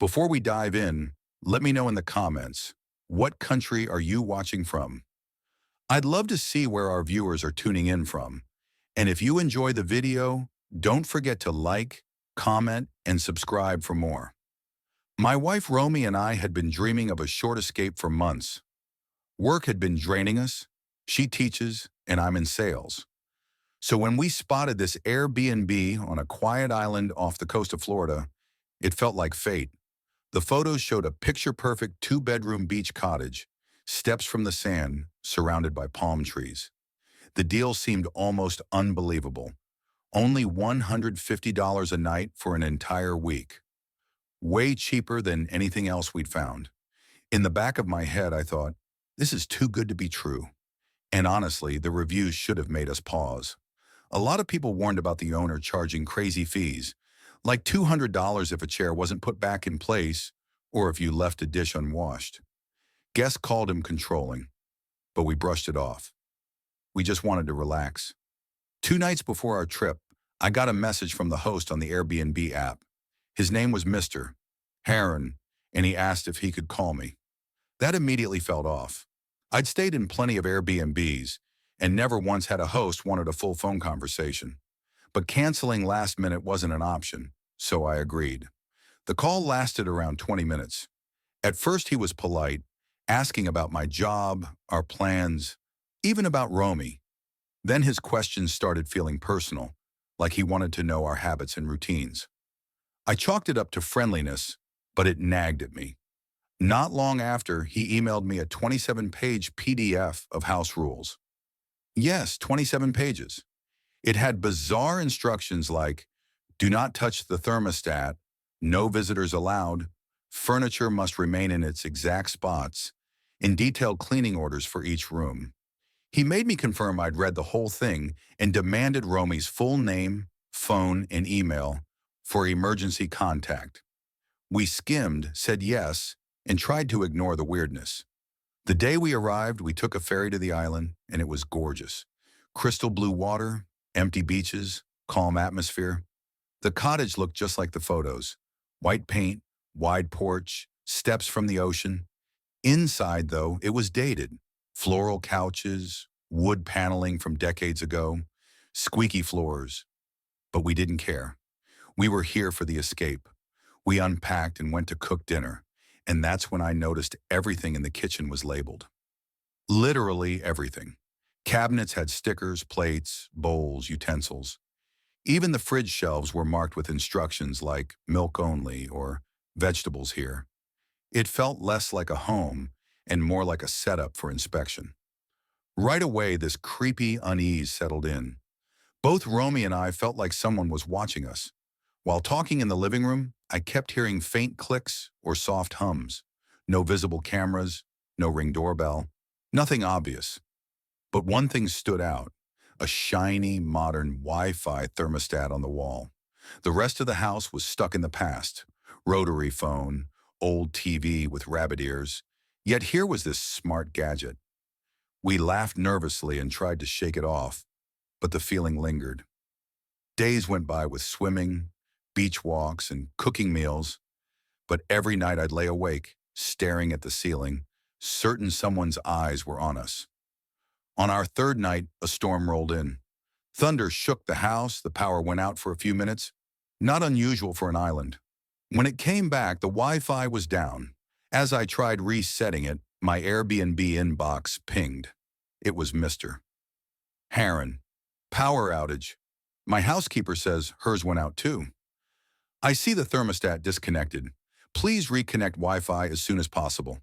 Before we dive in, let me know in the comments, what country are you watching from? I'd love to see where our viewers are tuning in from. And if you enjoy the video, don't forget to like, comment, and subscribe for more. My wife Romy and I had been dreaming of a short escape for months. Work had been draining us. She teaches, and I'm in sales. So when we spotted this Airbnb on a quiet island off the coast of Florida, it felt like fate. The photos showed a picture-perfect two-bedroom beach cottage, steps from the sand, surrounded by palm trees. The deal seemed almost unbelievable. Only $150 a night for an entire week. Way cheaper than anything else we'd found. In the back of my head, I thought, this is too good to be true. And honestly, the reviews should have made us pause. A lot of people warned about the owner charging crazy fees, like $200 if a chair wasn't put back in place or if you left a dish unwashed. Guests called him controlling, but we brushed it off. We just wanted to relax. 2 nights before our trip, I got a message from the host on the Airbnb app. His name was Mr. Heron, and he asked if he could call me. That immediately felt off. I'd stayed in plenty of Airbnbs and never once had a host wanted a full phone conversation. But canceling last minute wasn't an option, so I agreed. The call lasted around 20 minutes. At first he was polite, asking about my job, our plans, even about Romy. Then his questions started feeling personal, like he wanted to know our habits and routines. I chalked it up to friendliness, but it nagged at me. Not long after, he emailed me a 27-page PDF of house rules. Yes, 27 pages. It had bizarre instructions like, do not touch the thermostat, no visitors allowed, furniture must remain in its exact spots, and detailed cleaning orders for each room. He made me confirm I'd read the whole thing and demanded Romy's full name, phone, and email for emergency contact. We skimmed, said yes, and tried to ignore the weirdness. The day we arrived, we took a ferry to the island, and it was gorgeous. Crystal blue water, empty beaches, calm atmosphere. The cottage looked just like the photos. White paint, wide porch, steps from the ocean. Inside, though, it was dated. Floral couches, wood paneling from decades ago, squeaky floors. But we didn't care. We were here for the escape. We unpacked and went to cook dinner. And that's when I noticed everything in the kitchen was labeled. Literally everything. Cabinets had stickers, plates, bowls, utensils. Even the fridge shelves were marked with instructions like milk only or vegetables here. It felt less like a home and more like a setup for inspection. Right away, this creepy unease settled in. Both Romy and I felt like someone was watching us. While talking in the living room, I kept hearing faint clicks or soft hums. No visible cameras, no ring doorbell, nothing obvious. But one thing stood out, a shiny, modern Wi-Fi thermostat on the wall. The rest of the house was stuck in the past. Rotary phone, old TV with rabbit ears. Yet here was this smart gadget. We laughed nervously and tried to shake it off, but the feeling lingered. Days went by with swimming, beach walks, and cooking meals, but every night I'd lay awake, staring at the ceiling, certain someone's eyes were on us. On our third night, a storm rolled in. Thunder shook the house, the power went out for a few minutes. Not unusual for an island. When it came back, the Wi-Fi was down. As I tried resetting it, my Airbnb inbox pinged. It was Mr. Heron. Power outage. My housekeeper says hers went out too. I see the thermostat disconnected. Please reconnect Wi-Fi as soon as possible.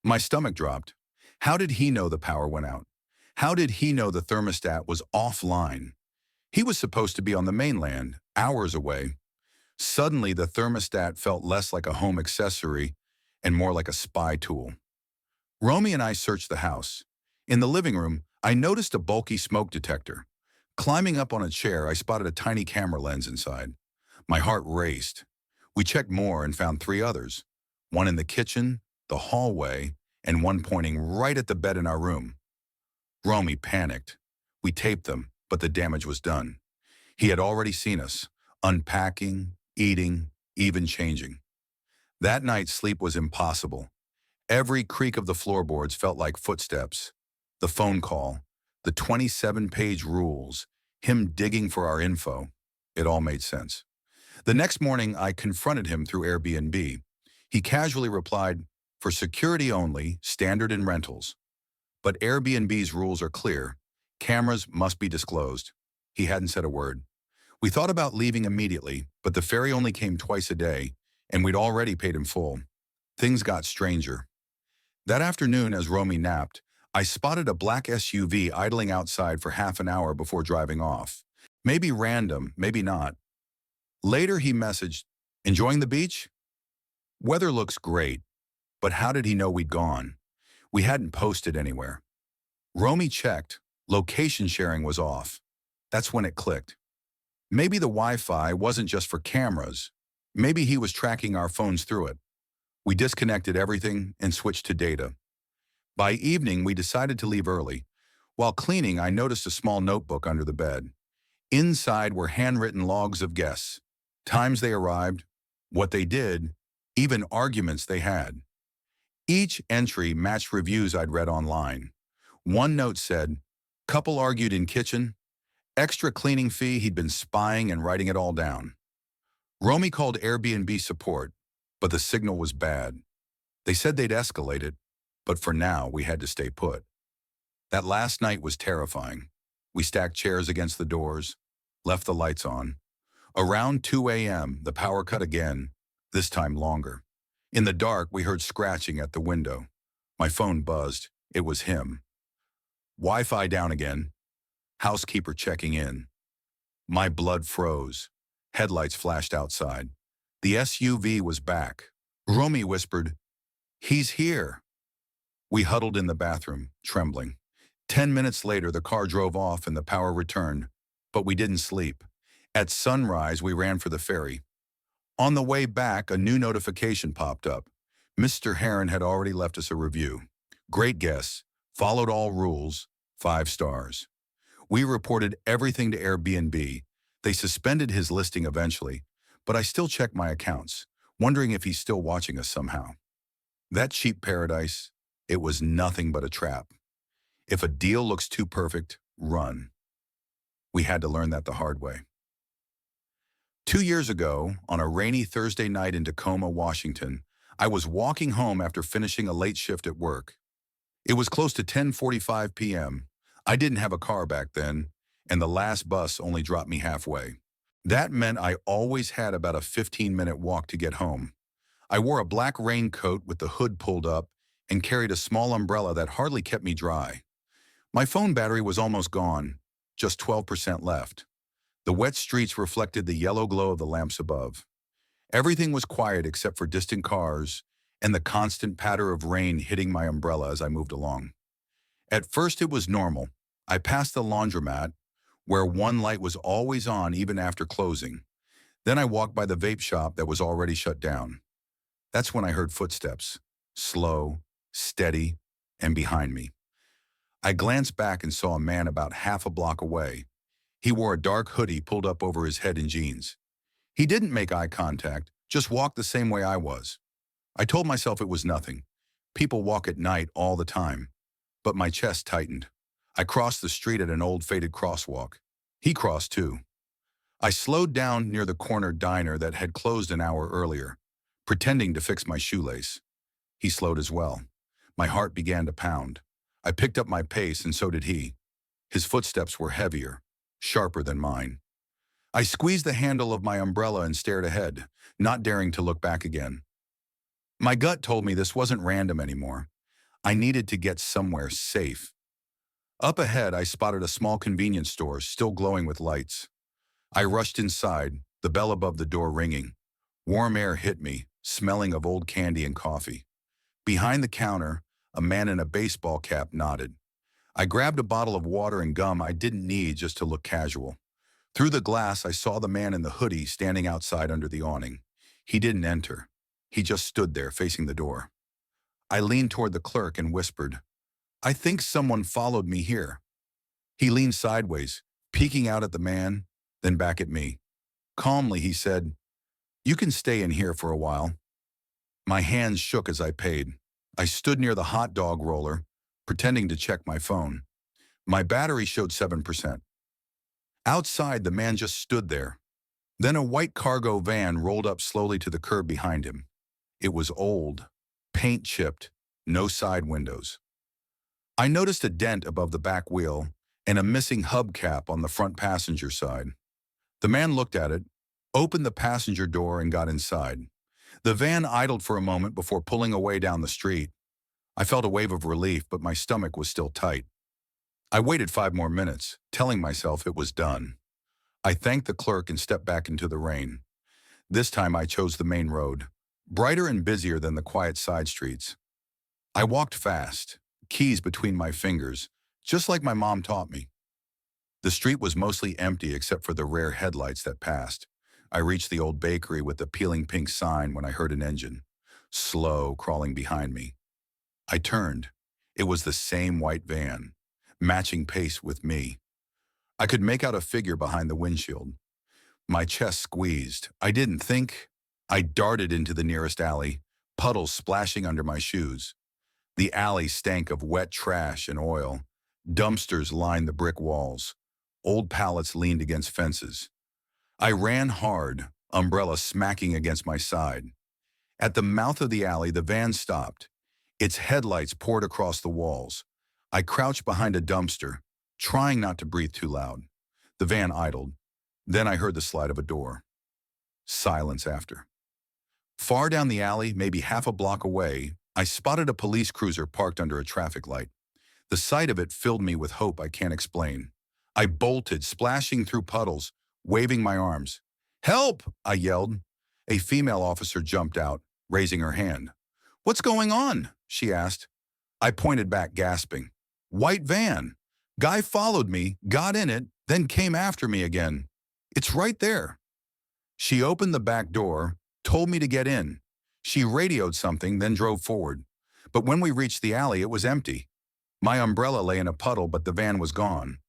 My stomach dropped. How did he know the power went out? How did he know the thermostat was offline? He was supposed to be on the mainland, hours away. Suddenly, the thermostat felt less like a home accessory and more like a spy tool. Romy and I searched the house. In the living room, I noticed a bulky smoke detector. Climbing up on a chair, I spotted a tiny camera lens inside. My heart raced. We checked more and found 3 others. One in the kitchen, the hallway, and one pointing right at the bed in our room. Romy panicked. We taped them, but the damage was done. He had already seen us, unpacking, eating, even changing. That night, sleep was impossible. Every creak of the floorboards felt like footsteps. The phone call, the 27-page rules, him digging for our info. It all made sense. The next morning, I confronted him through Airbnb. He casually replied, "For security only, standard in rentals." But Airbnb's rules are clear. Cameras must be disclosed. He hadn't said a word. We thought about leaving immediately, but the ferry only came twice a day, and we'd already paid in full. Things got stranger. That afternoon, as Romy napped, I spotted a black SUV idling outside for half an hour before driving off. Maybe random, maybe not. Later he messaged, "Enjoying the beach? Weather looks great." But how did he know we'd gone? We hadn't posted anywhere. Romy checked. Location sharing was off. That's when it clicked. Maybe the Wi-Fi wasn't just for cameras. Maybe he was tracking our phones through it. We disconnected everything and switched to data. By evening, we decided to leave early. While cleaning, I noticed a small notebook under the bed. Inside were handwritten logs of guests, times they arrived, what they did, even arguments they had. Each entry matched reviews I'd read online. One note said, "Couple argued in kitchen, extra cleaning fee, he'd been spying and writing it all down." Romy called Airbnb support, but the signal was bad. They said they'd escalate it, but for now we had to stay put. That last night was terrifying. We stacked chairs against the doors, left the lights on. Around 2 a.m., the power cut again, this time longer. In the dark, we heard scratching at the window. My phone buzzed. It was him. Wi-Fi down again. Housekeeper checking in. My blood froze. Headlights flashed outside. The SUV was back. Romy whispered, "He's here." We huddled in the bathroom, trembling. 10 minutes later, the car drove off and the power returned, but we didn't sleep. At sunrise, we ran for the ferry. On the way back, a new notification popped up. Mr. Heron had already left us a review. "Great guess. Followed all rules. 5 stars." We reported everything to Airbnb. They suspended his listing eventually, but I still check my accounts, wondering if he's still watching us somehow. That cheap paradise, it was nothing but a trap. If a deal looks too perfect, run. We had to learn that the hard way. 2 years ago, on a rainy Thursday night in Tacoma, Washington, I was walking home after finishing a late shift at work. It was close to 10:45 p.m. I didn't have a car back then, and the last bus only dropped me halfway. That meant I always had about a 15-minute walk to get home. I wore a black raincoat with the hood pulled up and carried a small umbrella that hardly kept me dry. My phone battery was almost gone, just 12% left. The wet streets reflected the yellow glow of the lamps above. Everything was quiet except for distant cars and the constant patter of rain hitting my umbrella as I moved along. At first it was normal. I passed the laundromat, where one light was always on even after closing. Then I walked by the vape shop that was already shut down. That's when I heard footsteps, slow, steady, and behind me. I glanced back and saw a man about half a block away. He wore a dark hoodie pulled up over his head and jeans. He didn't make eye contact, just walked the same way I was. I told myself it was nothing. People walk at night all the time. But my chest tightened. I crossed the street at an old faded crosswalk. He crossed too. I slowed down near the corner diner that had closed an hour earlier, pretending to fix my shoelace. He slowed as well. My heart began to pound. I picked up my pace and so did he. His footsteps were heavier, sharper than mine. I squeezed the handle of my umbrella and stared ahead, not daring to look back again. My gut told me this wasn't random anymore. I needed to get somewhere safe. Up ahead, I spotted a small convenience store still glowing with lights. I rushed inside, the bell above the door ringing. Warm air hit me, smelling of old candy and coffee. Behind the counter, a man in a baseball cap nodded. I grabbed a bottle of water and gum I didn't need just to look casual. Through the glass, I saw the man in the hoodie standing outside under the awning. He didn't enter. He just stood there facing the door. I leaned toward the clerk and whispered, "I think someone followed me here." He leaned sideways, peeking out at the man, then back at me. Calmly, he said, "You can stay in here for a while." My hands shook as I paid. I stood near the hot dog roller, pretending to check my phone. My battery showed 7%. Outside, the man just stood there. Then a white cargo van rolled up slowly to the curb behind him. It was old, paint chipped, no side windows. I noticed a dent above the back wheel and a missing hubcap on the front passenger side. The man looked at it, opened the passenger door and got inside. The van idled for a moment before pulling away down the street. I felt a wave of relief, but my stomach was still tight. I waited 5 more minutes, telling myself it was done. I thanked the clerk and stepped back into the rain. This time I chose the main road, brighter and busier than the quiet side streets. I walked fast, keys between my fingers, just like my mom taught me. The street was mostly empty except for the rare headlights that passed. I reached the old bakery with the peeling pink sign when I heard an engine, slow, crawling behind me. I turned. It was the same white van, matching pace with me. I could make out a figure behind the windshield. My chest squeezed. I didn't think. I darted into the nearest alley, puddles splashing under my shoes. The alley stank of wet trash and oil. Dumpsters lined the brick walls. Old pallets leaned against fences. I ran hard, umbrella smacking against my side. At the mouth of the alley, the van stopped. Its headlights poured across the walls. I crouched behind a dumpster, trying not to breathe too loud. The van idled. Then I heard the slide of a door. Silence after. Far down the alley, maybe half a block away, I spotted a police cruiser parked under a traffic light. The sight of it filled me with hope I can't explain. I bolted, splashing through puddles, waving my arms. "Help!" I yelled. A female officer jumped out, raising her hand. "What's going on?" she asked. I pointed back, gasping. "White van. Guy followed me, got in it, then came after me again. It's right there." She opened the back door, told me to get in. She radioed something, then drove forward. But when we reached the alley, it was empty. My umbrella lay in a puddle, but the van was gone.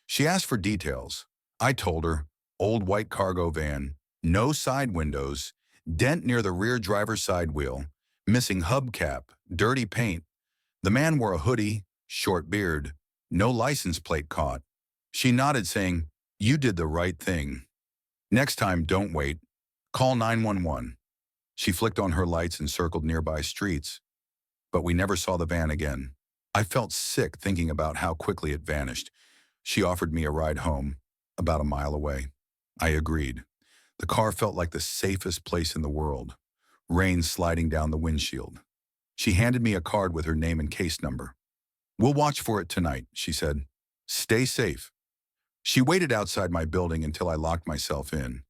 She asked for details. I told her, old white cargo van, no side windows, dent near the rear driver's side wheel, missing hubcap, dirty paint. The man wore a hoodie, short beard, no license plate caught. She nodded, saying, "You did the right thing. Next time, don't wait. Call 911. She flicked on her lights and circled nearby streets. But we never saw the van again. I felt sick thinking about how quickly it vanished. She offered me a ride home, about a mile away. I agreed. The car felt like the safest place in the world. Rain sliding down the windshield. She handed me a card with her name and case number. "We'll watch for it tonight," she said. "Stay safe." She waited outside my building until I locked myself in.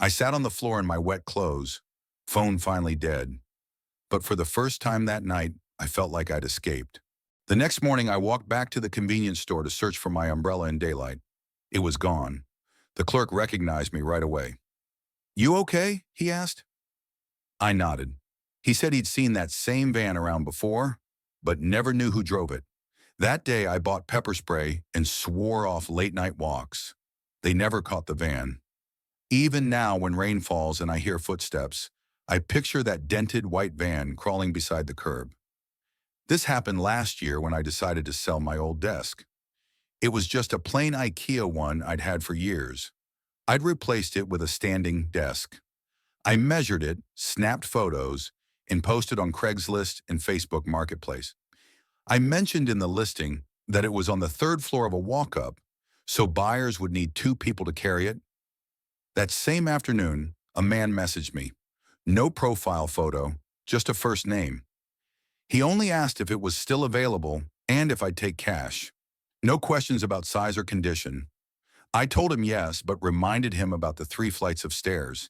I sat on the floor in my wet clothes, phone finally dead. But for the first time that night, I felt like I'd escaped. The next morning, I walked back to the convenience store to search for my umbrella in daylight. It was gone. The clerk recognized me right away. "You okay?" he asked. I nodded. He said he'd seen that same van around before, but never knew who drove it. That day, I bought pepper spray and swore off late-night walks. They never caught the van. Even now, when rain falls and I hear footsteps, I picture that dented white van crawling beside the curb. This happened last year when I decided to sell my old desk. It was just a plain IKEA one I'd had for years. I'd replaced it with a standing desk. I measured it, snapped photos, and posted on Craigslist and Facebook Marketplace. I mentioned in the listing that it was on the 3rd floor of a walk-up, so buyers would need 2 people to carry it. That same afternoon, a man messaged me. No profile photo, just a first name. He only asked if it was still available and if I'd take cash. No questions about size or condition. I told him yes, but reminded him about the 3 flights of stairs.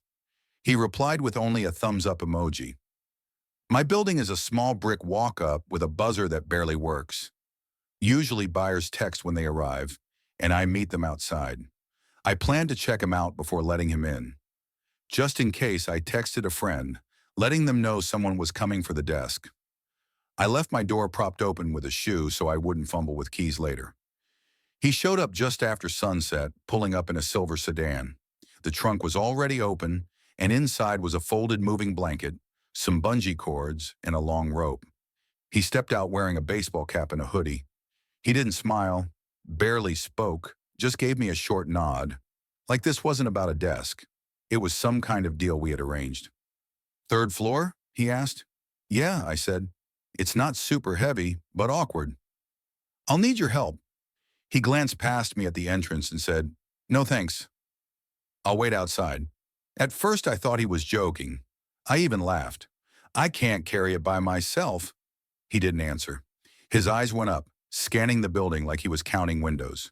He replied with only a thumbs-up emoji. My building is a small brick walk-up with a buzzer that barely works. Usually buyers text when they arrive, and I meet them outside. I plan to check him out before letting him in. Just in case, I texted a friend, letting them know someone was coming for the desk. I left my door propped open with a shoe so I wouldn't fumble with keys later. He showed up just after sunset, pulling up in a silver sedan. The trunk was already open, and inside was a folded moving blanket, some bungee cords, and a long rope. He stepped out wearing a baseball cap and a hoodie. He didn't smile, barely spoke, just gave me a short nod, like this wasn't about a desk. It was some kind of deal we had arranged. "Third floor?" he asked. "Yeah," I said. "It's not super heavy, but awkward." "I'll need your help." He glanced past me at the entrance and said, "No thanks. I'll wait outside." At first I thought he was joking. I even laughed. "I can't carry it by myself." He didn't answer. His eyes went up, scanning the building like he was counting windows.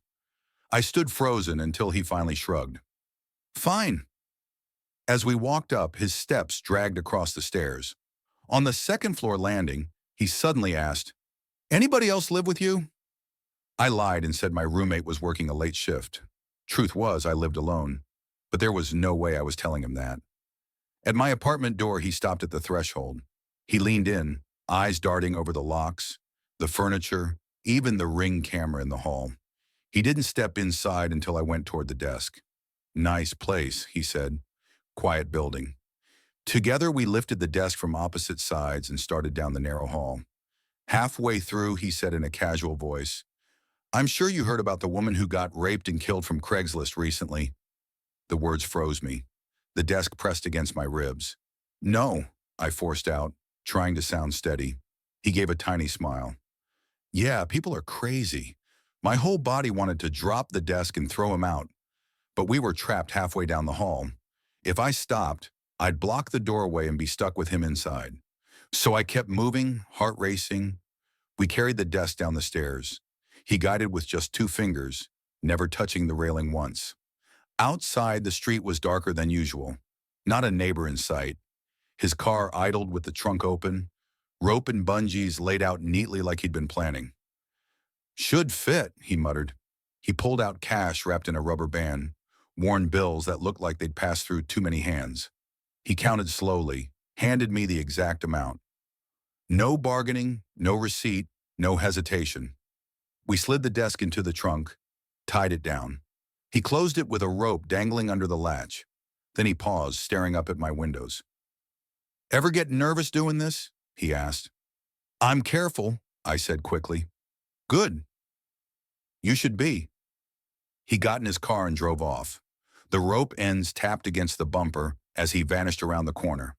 I stood frozen until he finally shrugged. "Fine." As we walked up, his steps dragged across the stairs. On the second floor landing, he suddenly asked, "Anybody else live with you?" I lied and said my roommate was working a late shift. Truth was, I lived alone, but there was no way I was telling him that. At my apartment door, he stopped at the threshold. He leaned in, eyes darting over the locks, the furniture, even the Ring camera in the hall. He didn't step inside until I went toward the desk. "Nice place," he said. "Quiet building." Together, we lifted the desk from opposite sides and started down the narrow hall. Halfway through, he said in a casual voice, "I'm sure you heard about the woman who got raped and killed from Craigslist recently." The words froze me. The desk pressed against my ribs. "No," I forced out, trying to sound steady. He gave a tiny smile. "Yeah, people are crazy." My whole body wanted to drop the desk and throw him out, but we were trapped halfway down the hall. If I stopped, I'd block the doorway and be stuck with him inside. So I kept moving, heart racing. We carried the desk down the stairs. He guided with just 2 fingers, never touching the railing once. Outside, the street was darker than usual. Not a neighbor in sight. His car idled with the trunk open, rope and bungees laid out neatly like he'd been planning. "Should fit," he muttered. He pulled out cash wrapped in a rubber band, worn bills that looked like they'd passed through too many hands. He counted slowly, handed me the exact amount. No bargaining, no receipt, no hesitation. We slid the desk into the trunk, tied it down. He closed it with a rope dangling under the latch. Then he paused, staring up at my windows. "Ever get nervous doing this?" he asked. "I'm careful," I said quickly. "Good. You should be." He got in his car and drove off. The rope ends tapped against the bumper as he vanished around the corner.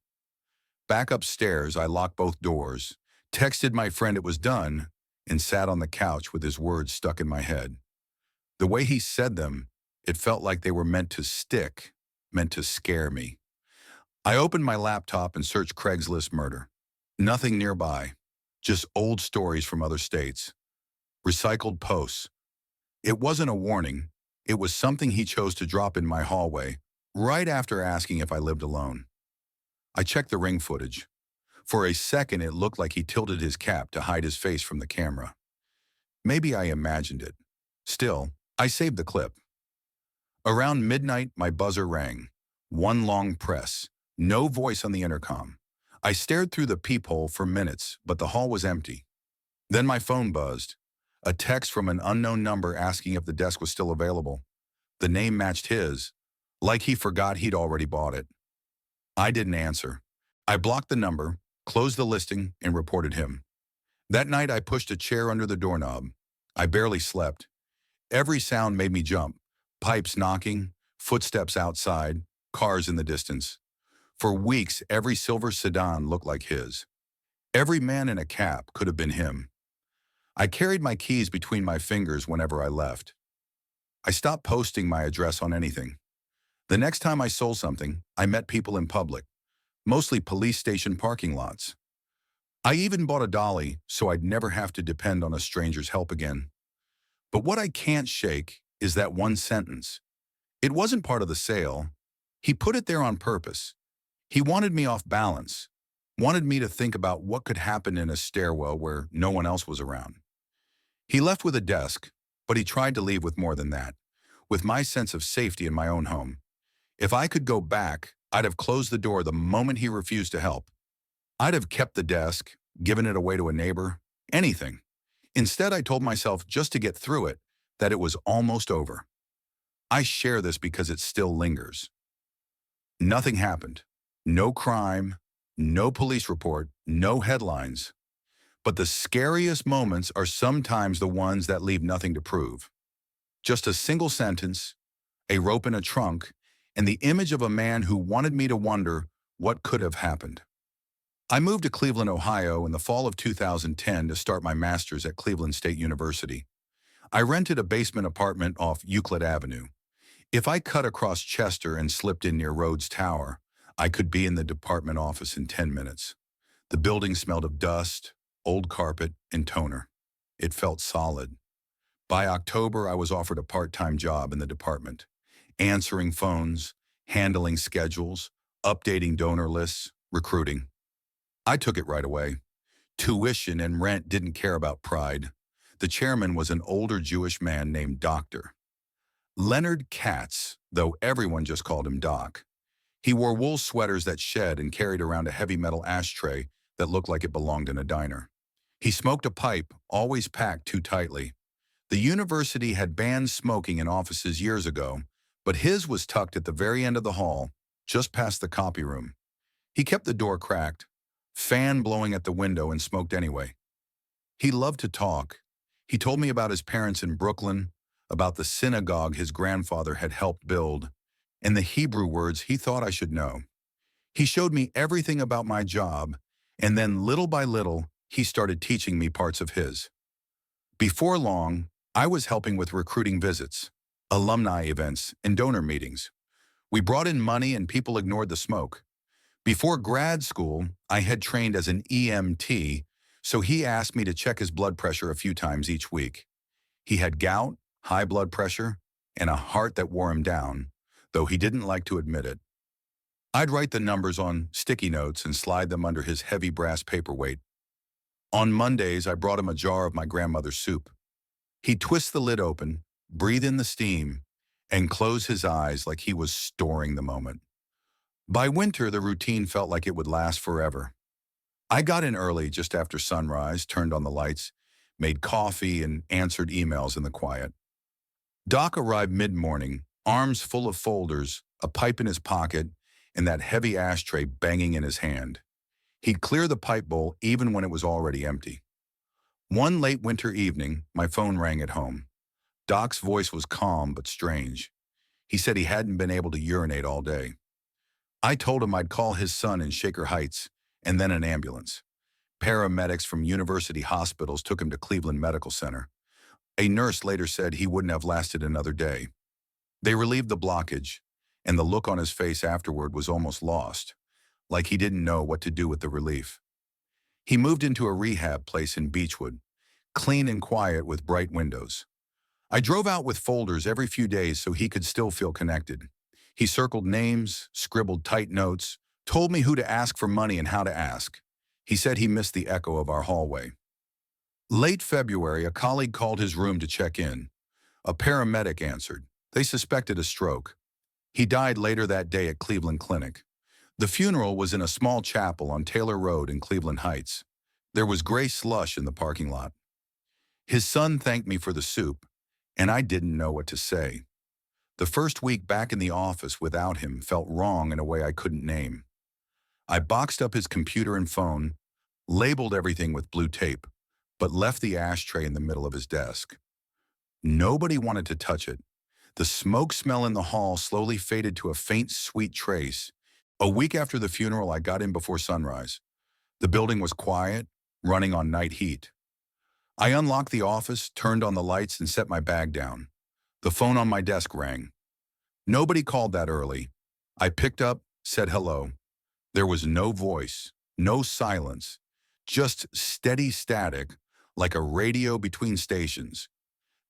Back upstairs, I locked both doors, texted my friend it was done, and sat on the couch with his words stuck in my head. The way he said them, it felt like they were meant to stick, meant to scare me. I opened my laptop and searched Craigslist murder. Nothing nearby, just old stories from other states. Recycled posts. It wasn't a warning. It was something he chose to drop in my hallway, right after asking if I lived alone. I checked the Ring footage. For a second, it looked like he tilted his cap to hide his face from the camera. Maybe I imagined it. Still, I saved the clip. Around midnight, my buzzer rang. One long press. No voice on the intercom. I stared through the peephole for minutes, but the hall was empty. Then my phone buzzed. A text from an unknown number asking if the desk was still available. The name matched his, like he forgot he'd already bought it. I didn't answer. I blocked the number, closed the listing, and reported him. That night, I pushed a chair under the doorknob. I barely slept. Every sound made me jump. Pipes knocking, footsteps outside, cars in the distance. For weeks, every silver sedan looked like his. Every man in a cap could have been him. I carried my keys between my fingers whenever I left. I stopped posting my address on anything. The next time I sold something, I met people in public, mostly police station parking lots. I even bought a dolly so I'd never have to depend on a stranger's help again. But what I can't shake is that one sentence. It wasn't part of the sale. He put it there on purpose. He wanted me off balance, wanted me to think about what could happen in a stairwell where no one else was around. He left with a desk, but he tried to leave with more than that, with my sense of safety in my own home. If I could go back, I'd have closed the door the moment he refused to help. I'd have kept the desk, given it away to a neighbor, anything. Instead, I told myself just to get through it, that it was almost over. I share this because it still lingers. Nothing happened. No crime, No police report, no headlines. But the scariest moments are sometimes the ones that leave nothing to prove. Just a single sentence, a rope in a trunk, and the image of a man who wanted me to wonder what could have happened. I moved to Cleveland, Ohio in the fall of 2010 to start my master's at Cleveland State University. I rented a basement apartment off Euclid Avenue. If I cut across Chester and slipped in near Rhodes Tower, I could be in the department office in 10 minutes. The building smelled of dust, old carpet, and toner. It felt solid. By October, I was offered a part-time job in the department, answering phones, handling schedules, updating donor lists, recruiting. I took it right away. Tuition and rent didn't care about pride. The chairman was an older Jewish man named Dr. Leonard Katz, though everyone just called him Doc. He wore wool sweaters that shed and carried around a heavy metal ashtray that looked like it belonged in a diner. He smoked a pipe, always packed too tightly. The university had banned smoking in offices years ago, but his was tucked at the very end of the hall, just past the copy room. He kept the door cracked, fan blowing at the window, and smoked anyway. He loved to talk. He told me about his parents in Brooklyn, about the synagogue his grandfather had helped build, and the Hebrew words he thought I should know. He showed me everything about my job, and then little by little, he started teaching me parts of his. Before long, I was helping with recruiting visits, alumni events, and donor meetings. We brought in money and people ignored the smoke. Before grad school, I had trained as an EMT, so he asked me to check his blood pressure a few times each week. He had gout, high blood pressure, and a heart that wore him down, though he didn't like to admit it. I'd write the numbers on sticky notes and slide them under his heavy brass paperweight. On Mondays, I brought him a jar of my grandmother's soup. He'd twist the lid open, breathe in the steam, and close his eyes like he was storing the moment. By winter, the routine felt like it would last forever. I got in early just after sunrise, turned on the lights, made coffee, and answered emails in the quiet. Doc arrived mid-morning, arms full of folders, a pipe in his pocket, and that heavy ashtray banging in his hand. He'd clear the pipe bowl even when it was already empty. One late winter evening, my phone rang at home. Doc's voice was calm but strange. He said he hadn't been able to urinate all day. I told him I'd call his son in Shaker Heights, and then an ambulance. Paramedics from university hospitals took him to Cleveland Medical Center. A nurse later said he wouldn't have lasted another day. They relieved the blockage, and the look on his face afterward was almost lost, like he didn't know what to do with the relief. He moved into a rehab place in Beechwood, clean and quiet with bright windows. I drove out with folders every few days so he could still feel connected. He circled names, scribbled tight notes, told me who to ask for money and how to ask. He said he missed the echo of our hallway. Late February, a colleague called his room to check in. A paramedic answered. They suspected a stroke. He died later that day at Cleveland Clinic. The funeral was in a small chapel on Taylor Road in Cleveland Heights. There was gray slush in the parking lot. His son thanked me for the soup, and I didn't know what to say. The first week back in the office without him felt wrong in a way I couldn't name. I boxed up his computer and phone, labeled everything with blue tape, but left the ashtray in the middle of his desk. Nobody wanted to touch it. The smoke smell in the hall slowly faded to a faint, sweet trace. A week after the funeral, I got in before sunrise. The building was quiet, running on night heat. I unlocked the office, turned on the lights, and set my bag down. The phone on my desk rang. Nobody called that early. I picked up, said hello. There was no voice, no silence, just steady static, like a radio between stations.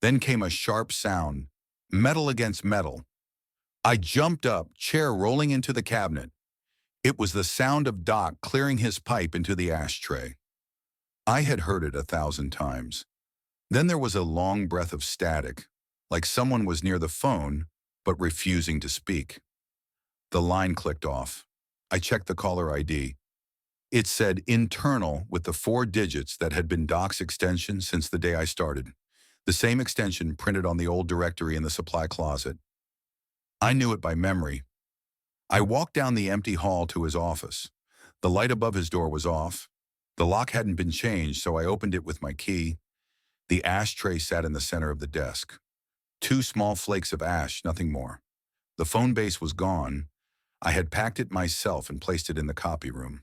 Then came a sharp sound, metal against metal. I jumped up, chair rolling into the cabinet. It was the sound of Doc clearing his pipe into the ashtray. I had heard it 1,000 times. Then there was a long breath of static, like someone was near the phone, but refusing to speak. The line clicked off. I checked the caller ID. It said internal with the 4 digits that had been Doc's extension since the day I started. The same extension printed on the old directory in the supply closet. I knew it by memory. I walked down the empty hall to his office. The light above his door was off. The lock hadn't been changed, so I opened it with my key. The ashtray sat in the center of the desk. Two small flakes of ash, nothing more. The phone base was gone. I had packed it myself and placed it in the copy room.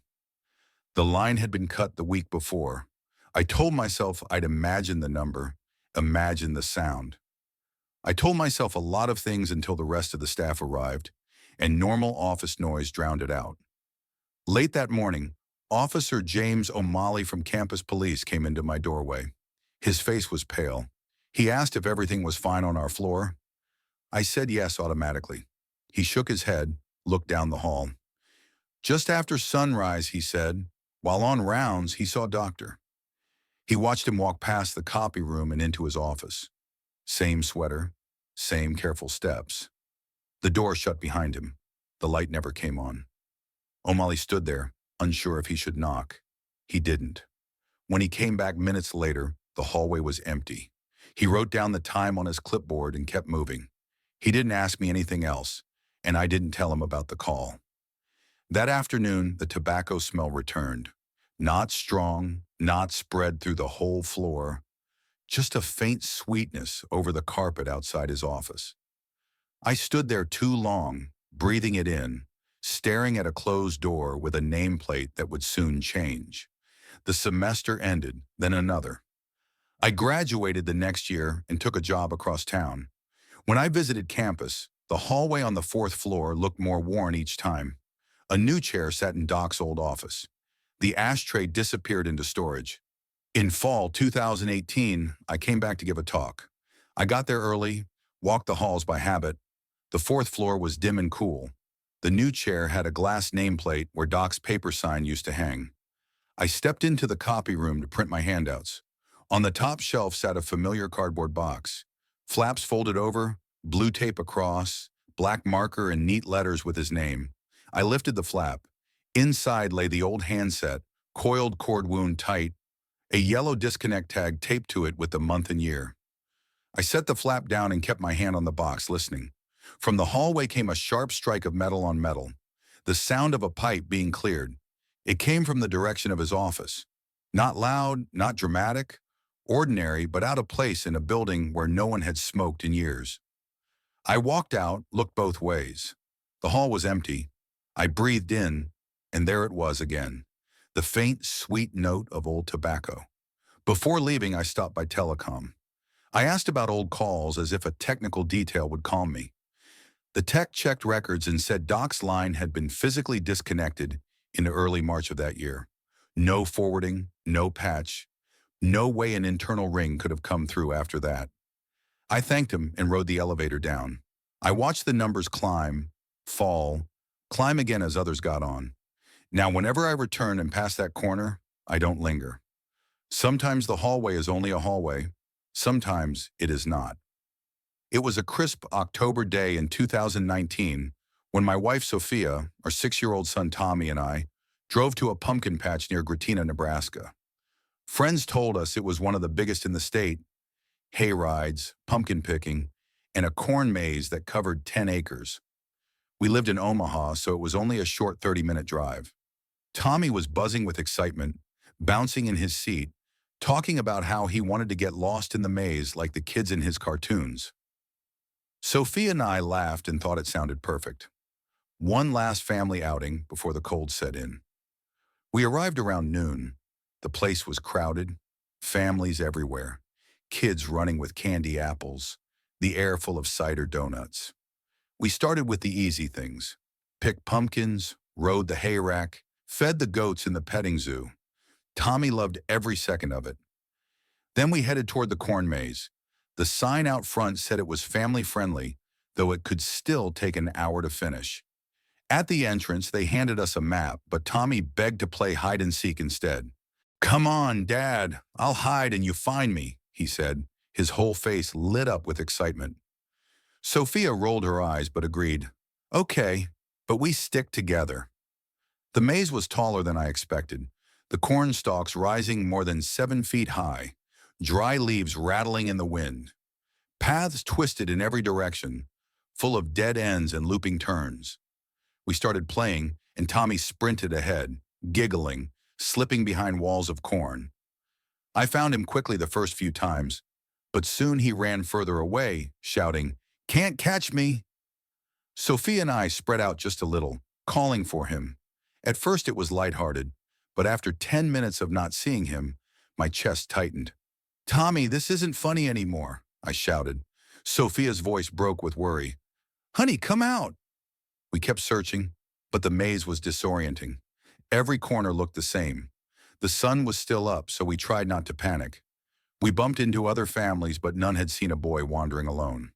The line had been cut the week before. I told myself I'd imagine the number, imagine the sound. I told myself a lot of things until the rest of the staff arrived, and normal office noise drowned it out. Late that morning, Officer James O'Malley from campus police came into my doorway. His face was pale. He asked if everything was fine on our floor. I said yes automatically. He shook his head, looked down the hall. Just after sunrise, he said, while on rounds, he saw Doctor. He watched him walk past the copy room and into his office. Same sweater, same careful steps. The door shut behind him. The light never came on. O'Malley stood there, unsure if he should knock. He didn't. When he came back minutes later, the hallway was empty. He wrote down the time on his clipboard and kept moving. He didn't ask me anything else, and I didn't tell him about the call. That afternoon, the tobacco smell returned. Not strong, not spread through the whole floor, just a faint sweetness over the carpet outside his office. I stood there too long, breathing it in, staring at a closed door with a nameplate that would soon change. The semester ended, then another. I graduated the next year and took a job across town. When I visited campus, the hallway on the fourth floor looked more worn each time. A new chair sat in Doc's old office. The ashtray disappeared into storage. In fall 2018, I came back to give a talk. I got there early, walked the halls by habit. The fourth floor was dim and cool. The new chair had a glass nameplate where Doc's paper sign used to hang. I stepped into the copy room to print my handouts. On the top shelf sat a familiar cardboard box. Flaps folded over, blue tape across, black marker and neat letters with his name. I lifted the flap. Inside lay the old handset, coiled cord wound tight, a yellow disconnect tag taped to it with the month and year. I set the flap down and kept my hand on the box, listening. From the hallway came a sharp strike of metal on metal, the sound of a pipe being cleared. It came from the direction of his office. Not loud, not dramatic, ordinary, but out of place in a building where no one had smoked in years. I walked out, looked both ways. The hall was empty. I breathed in, and there it was again, the faint, sweet note of old tobacco. Before leaving, I stopped by telecom. I asked about old calls as if a technical detail would calm me. The tech checked records and said Doc's line had been physically disconnected in early March of that year. No forwarding, no patch, no way an internal ring could have come through after that. I thanked him and rode the elevator down. I watched the numbers climb, fall, climb again as others got on. Now, whenever I return and pass that corner, I don't linger. Sometimes the hallway is only a hallway. Sometimes it is not. It was a crisp October day in 2019 when my wife Sophia, our 6-year-old son Tommy, and I drove to a pumpkin patch near Gratina, Nebraska. Friends told us it was one of the biggest in the state. Hay rides, pumpkin picking, and a corn maze that covered 10 acres. We lived in Omaha, so it was only a short 30-minute drive. Tommy was buzzing with excitement, bouncing in his seat, talking about how he wanted to get lost in the maze like the kids in his cartoons. Sophia and I laughed and thought it sounded perfect. One last family outing before the cold set in. We arrived around noon. The place was crowded, families everywhere, kids running with candy apples, the air full of cider donuts. We started with the easy things. Picked pumpkins, rode the hay rack, fed the goats in the petting zoo. Tommy loved every second of it. Then we headed toward the corn maze. The sign out front said it was family-friendly, though it could still take an hour to finish. At the entrance, they handed us a map, but Tommy begged to play hide-and-seek instead. "Come on, Dad, I'll hide and you find me," he said, his whole face lit up with excitement. Sophia rolled her eyes but agreed. "Okay, but we stick together." The maze was taller than I expected, the corn stalks rising more than 7 feet high, dry leaves rattling in the wind. Paths twisted in every direction, full of dead ends and looping turns. We started playing, and Tommy sprinted ahead, giggling, slipping behind walls of corn. I found him quickly the first few times, but soon he ran further away, shouting, "Can't catch me!" Sophia and I spread out just a little, calling for him. At first it was lighthearted, but after 10 minutes of not seeing him, my chest tightened. "Tommy, this isn't funny anymore," I shouted. Sophia's voice broke with worry. "Honey, come out!" We kept searching, but the maze was disorienting. Every corner looked the same. The sun was still up, so we tried not to panic. We bumped into other families, but none had seen a boy wandering alone.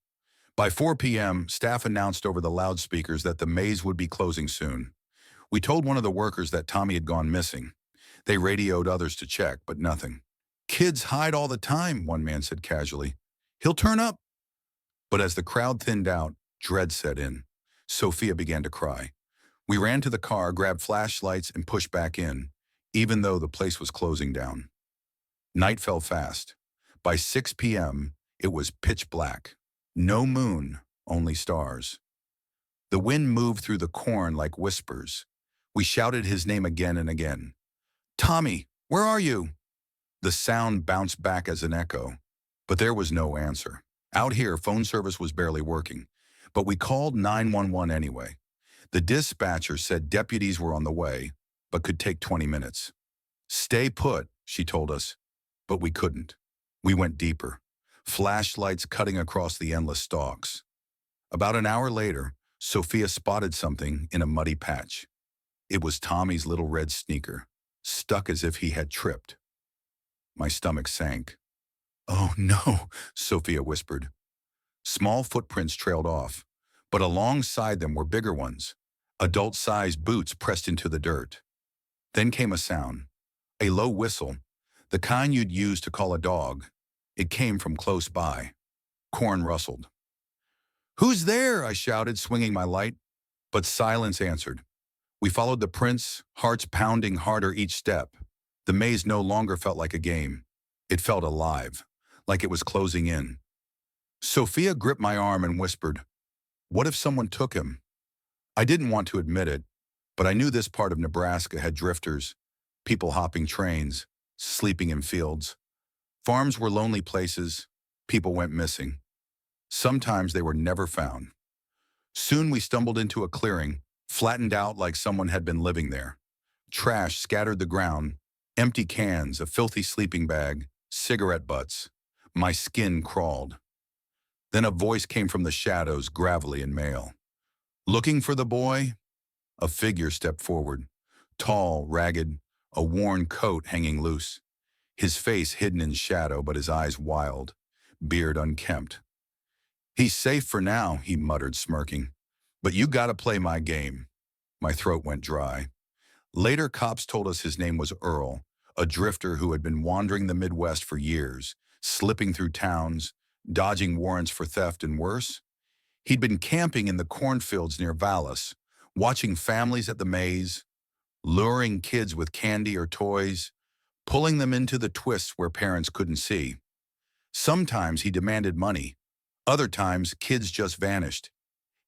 By 4 p.m., staff announced over the loudspeakers that the maze would be closing soon. We told one of the workers that Tommy had gone missing. They radioed others to check, but nothing. "Kids hide all the time," one man said casually. "He'll turn up." But as the crowd thinned out, dread set in. Sophia began to cry. We ran to the car, grabbed flashlights, and pushed back in, even though the place was closing down. Night fell fast. By 6 p.m., it was pitch black. No moon, only stars. The wind moved through the corn like whispers. We shouted his name again and again. "Tommy, where are you?" The sound bounced back as an echo, but there was no answer. Out here, phone service was barely working, but we called 911 anyway. The dispatcher said deputies were on the way, but could take 20 minutes. "Stay put," she told us, but we couldn't. We went deeper, flashlights cutting across the endless stalks. About an hour later, Sophia spotted something in a muddy patch. It was Tommy's little red sneaker, stuck as if he had tripped. My stomach sank. "Oh no," Sophia whispered. Small footprints trailed off, but alongside them were bigger ones, adult-sized boots pressed into the dirt. Then came a sound, a low whistle, the kind you'd use to call a dog. It came from close by. Corn rustled. "Who's there?" I shouted, swinging my light, but silence answered. We followed the prints, hearts pounding harder each step. The maze no longer felt like a game. It felt alive, like it was closing in. Sophia gripped my arm and whispered, "What if someone took him?" I didn't want to admit it, but I knew this part of Nebraska had drifters, people hopping trains, sleeping in fields. Farms were lonely places. People went missing. Sometimes they were never found. Soon we stumbled into a clearing, flattened out like someone had been living there. Trash scattered the ground, empty cans, a filthy sleeping bag, cigarette butts. My skin crawled. Then a voice came from the shadows, gravelly and male. "Looking for the boy?" A figure stepped forward, tall, ragged, a worn coat hanging loose. His face hidden in shadow, but his eyes wild, beard unkempt. "He's safe for now," he muttered, smirking. "But you gotta play my game." My throat went dry. Later, cops told us his name was Earl, a drifter who had been wandering the Midwest for years, slipping through towns, dodging warrants for theft and worse. He'd been camping in the cornfields near Vallis, watching families at the maze, luring kids with candy or toys, pulling them into the twists where parents couldn't see. Sometimes he demanded money. Other times, kids just vanished.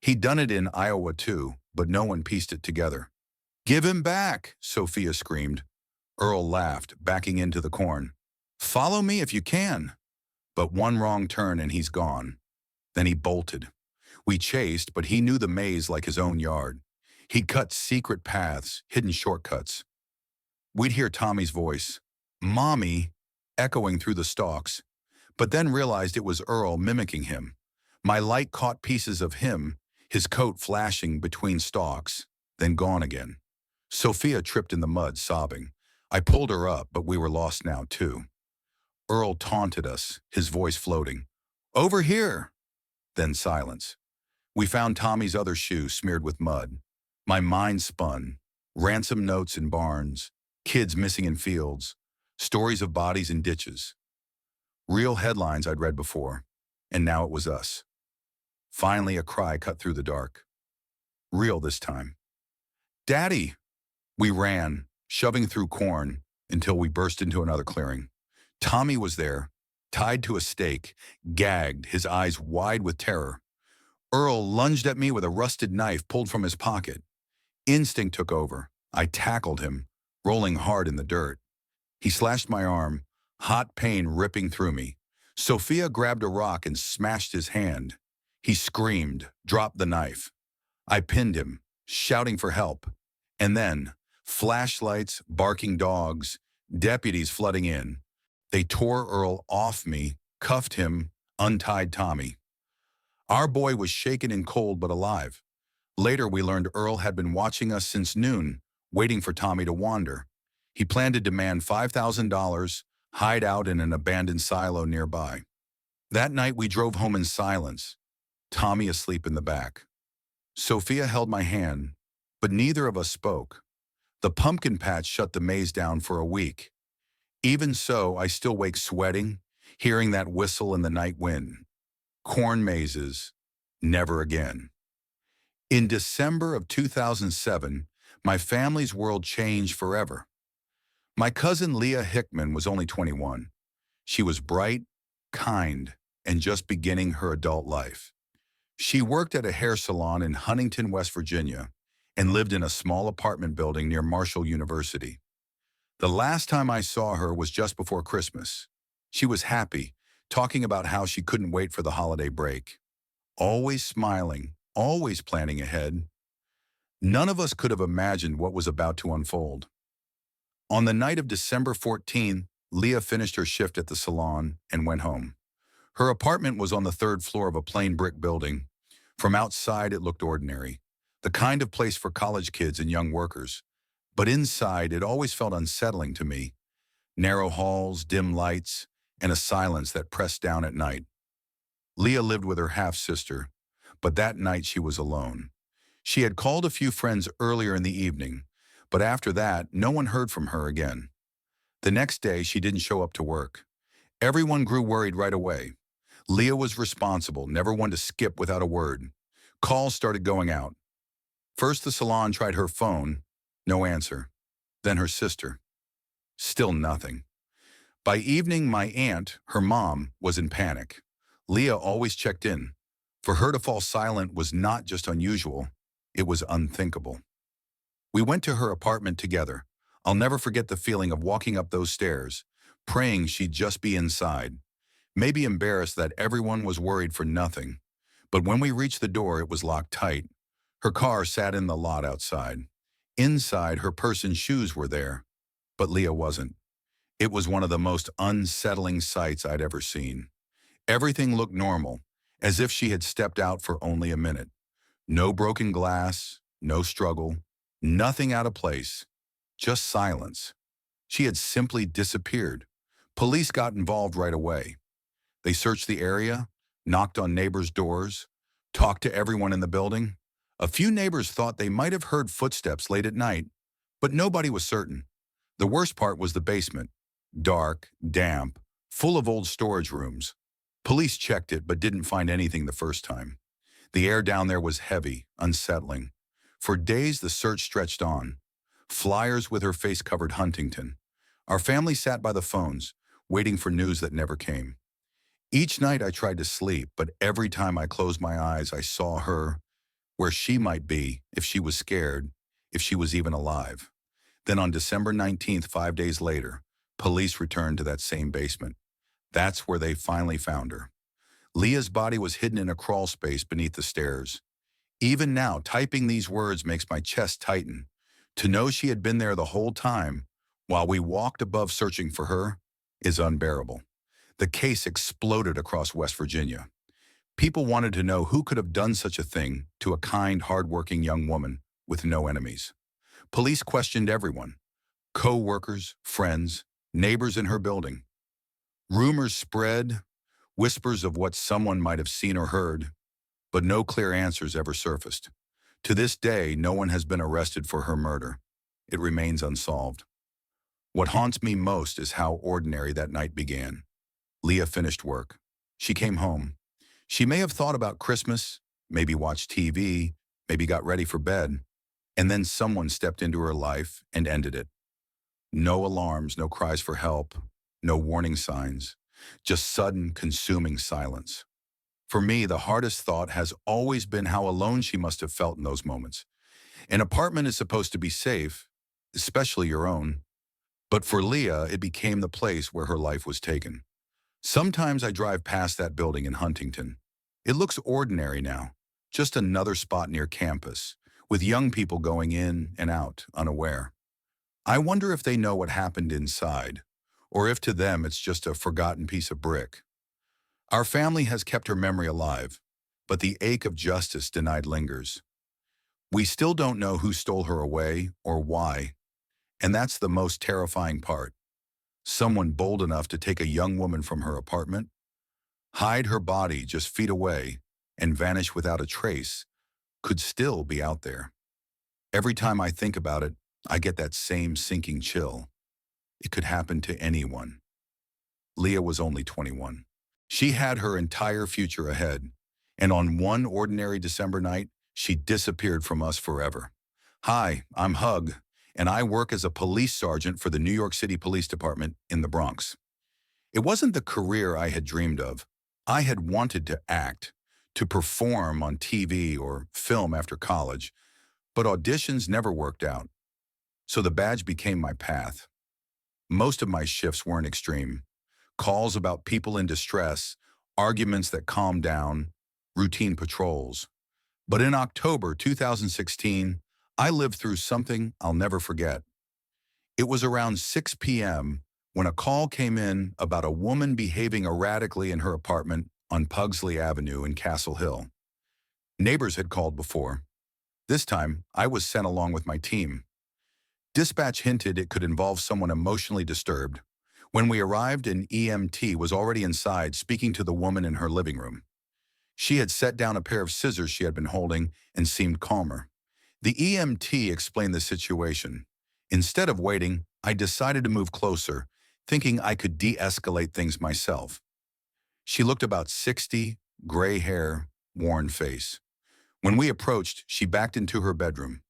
He'd done it in Iowa too, but no one pieced it together. "Give him back," Sophia screamed. Earl laughed, backing into the corn. "Follow me if you can." But one wrong turn and he's gone. Then he bolted. We chased, but he knew the maze like his own yard. He'd cut secret paths, hidden shortcuts. We'd hear Tommy's voice, "Mommy," echoing through the stalks, but then realized it was Earl mimicking him. My light caught pieces of him, his coat flashing between stalks, then gone again. Sophia tripped in the mud, sobbing. I pulled her up, but we were lost now too. Earl taunted us, his voice floating. "Over here!" Then silence. We found Tommy's other shoe smeared with mud. My mind spun. Ransom notes in barns, kids missing in fields, stories of bodies in ditches. Real headlines I'd read before, and now it was us. Finally, a cry cut through the dark. Real this time. "Daddy!" We ran, shoving through corn, until we burst into another clearing. Tommy was there, tied to a stake, gagged, his eyes wide with terror. Earl lunged at me with a rusted knife pulled from his pocket. Instinct took over. I tackled him, rolling hard in the dirt. He slashed my arm, hot pain ripping through me. Sophia grabbed a rock and smashed his hand. He screamed, dropped the knife. I pinned him, shouting for help. And then, flashlights, barking dogs, deputies flooding in. They tore Earl off me, cuffed him, untied Tommy. Our boy was shaken and cold but alive. Later, we learned Earl had been watching us since noon, waiting for Tommy to wander. He planned to demand $5,000, hide out in an abandoned silo nearby. That night, we drove home in silence, Tommy asleep in the back. Sophia held my hand, but neither of us spoke. The pumpkin patch shut the maze down for a week. Even so, I still wake sweating, hearing that whistle in the night wind. Corn mazes, never again. In December of 2007, my family's world changed forever. My cousin Leah Hickman was only 21. She was bright, kind, and just beginning her adult life. She worked at a hair salon in Huntington, West Virginia, and lived in a small apartment building near Marshall University. The last time I saw her was just before Christmas. She was happy, talking about how she couldn't wait for the holiday break. Always smiling, always planning ahead. None of us could have imagined what was about to unfold. On the night of December 14th, Leah finished her shift at the salon and went home. Her apartment was on the third floor of a plain brick building. From outside, it looked ordinary, the kind of place for college kids and young workers. But inside, it always felt unsettling to me. Narrow halls, dim lights, and a silence that pressed down at night. Leah lived with her half-sister, but that night she was alone. She had called a few friends earlier in the evening, but after that, no one heard from her again. The next day, she didn't show up to work. Everyone grew worried right away. Leah was responsible, never one to skip without a word. Calls started going out. First, the salon tried her phone, no answer. Then her sister. Still nothing. By evening, my aunt, her mom, was in panic. Leah always checked in. For her to fall silent was not just unusual, it was unthinkable. We went to her apartment together. I'll never forget the feeling of walking up those stairs, praying she'd just be inside. Maybe embarrassed that everyone was worried for nothing. But when we reached the door, it was locked tight. Her car sat in the lot outside. Inside, her purse and shoes were there, but Leah wasn't. It was one of the most unsettling sights I'd ever seen. Everything looked normal, as if she had stepped out for only a minute. No broken glass, no struggle, nothing out of place, just silence. She had simply disappeared. Police got involved right away. They searched the area, knocked on neighbors' doors, talked to everyone in the building. A few neighbors thought they might have heard footsteps late at night, but nobody was certain. The worst part was the basement. Dark, damp, full of old storage rooms. Police checked it but didn't find anything the first time. The air down there was heavy, unsettling. For days the search stretched on. Flyers with her face covered Huntington. Our family sat by the phones, waiting for news that never came. Each night I tried to sleep, but every time I closed my eyes I saw her, where she might be, if she was scared, if she was even alive. Then on December 19th, 5 days later, police returned to that same basement. That's where they finally found her. Leah's body was hidden in a crawl space beneath the stairs. Even now, typing these words makes my chest tighten. To know she had been there the whole time, while we walked above searching for her, is unbearable. The case exploded across West Virginia. People wanted to know who could have done such a thing to a kind, hard-working young woman with no enemies. Police questioned everyone, co-workers, friends, neighbors in her building. Rumors spread, whispers of what someone might have seen or heard, but no clear answers ever surfaced. To this day, no one has been arrested for her murder. It remains unsolved. What haunts me most is how ordinary that night began. Leah finished work. She came home. She may have thought about Christmas, maybe watched TV, maybe got ready for bed, and then someone stepped into her life and ended it. No alarms, no cries for help, no warning signs, just sudden, consuming silence. For me, the hardest thought has always been how alone she must have felt in those moments. An apartment is supposed to be safe, especially your own. But for Leah, it became the place where her life was taken. Sometimes I drive past that building in Huntington. It looks ordinary now, just another spot near campus, with young people going in and out, unaware. I wonder if they know what happened inside, or if to them it's just a forgotten piece of brick. Our family has kept her memory alive, but the ache of justice denied lingers. We still don't know who stole her away or why, and that's the most terrifying part. Someone bold enough to take a young woman from her apartment, hide her body just feet away, and vanish without a trace, could still be out there. Every time I think about it, I get that same sinking chill. It could happen to anyone. Leah was only 21. She had her entire future ahead, and on one ordinary December night, she disappeared from us forever. Hi, I'm Hug, and I work as a police sergeant for the New York City Police Department in the Bronx. It wasn't the career I had dreamed of. I had wanted to act, to perform on TV or film after college, but auditions never worked out. So the badge became my path. Most of my shifts weren't extreme. Calls about people in distress, arguments that calmed down, routine patrols. But in October 2016, I lived through something I'll never forget. It was around 6 p.m. when a call came in about a woman behaving erratically in her apartment on Pugsley Avenue in Castle Hill. Neighbors had called before. This time, I was sent along with my team. Dispatch hinted it could involve someone emotionally disturbed. When we arrived, an EMT was already inside speaking to the woman in her living room. She had set down a pair of scissors she had been holding and seemed calmer. The EMT explained the situation. Instead of waiting, I decided to move closer, thinking I could de-escalate things myself. She looked about 60, gray hair, worn face. When we approached, she backed into her bedroom.